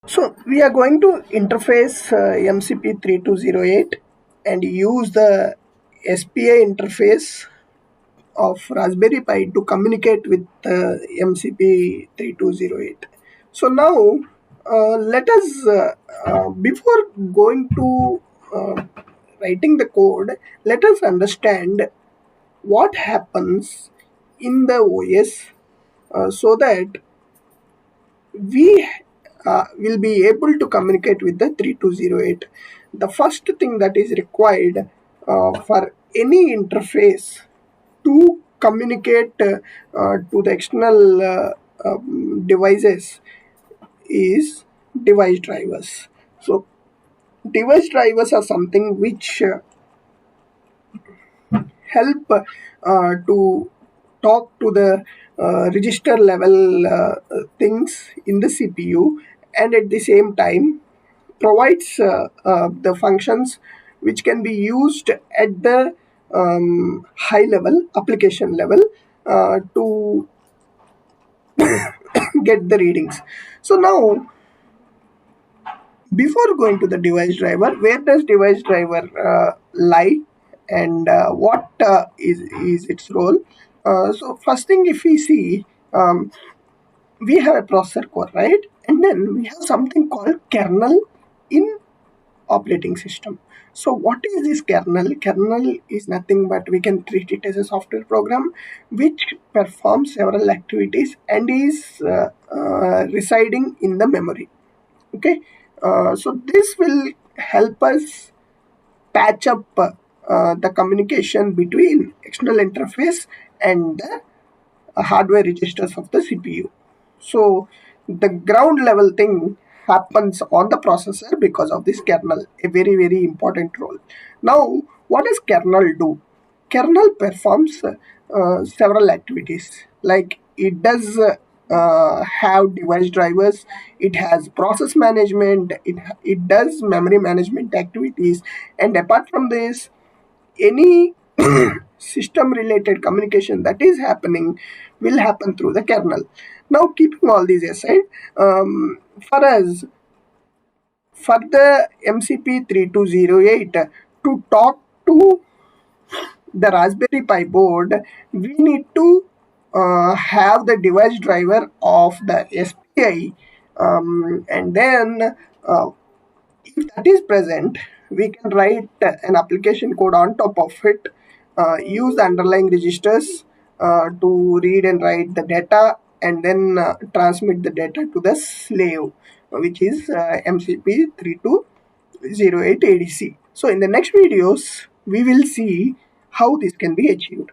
So we are going to interface MCP3208 and use the SPI interface of Raspberry Pi to communicate with MCP3208. So now let us, before going to writing the code, let us understand what happens in the OS so that we will be able to communicate with the 3208. The first thing that is required for any interface to communicate to the external devices is device drivers. So device drivers are something which help to talk to the register level things in the CPU, and at the same time provides the functions which can be used at the high level application level to get the readings. So now, before going to the device driver, where does device driver lie, and what is its role? So first thing, if we see, we have a processor core, right? And then we have something called kernel in operating system. So what is this kernel? Kernel is nothing but we can treat it as a software program which performs several activities and is residing in the memory. Okay, so this will help us patch up the communication between external interface and the hardware registers of the CPU. So the ground level thing happens on the processor because of this kernel, a very important role. Now, what does kernel do? Kernel performs several activities, like it does have device drivers, it has process management, it does memory management activities, and apart from this, any system related communication that is happening will happen through the kernel. Now, keeping all these aside, for us, for the MCP3208 to talk to the Raspberry Pi board, we need to have the device driver of the SPI, and then if that is present, we can write an application code on top of it, use the underlying registers to read and write the data, and then transmit the data to the slave, which is MCP3208 ADC. So in the next videos, we will see how this can be achieved.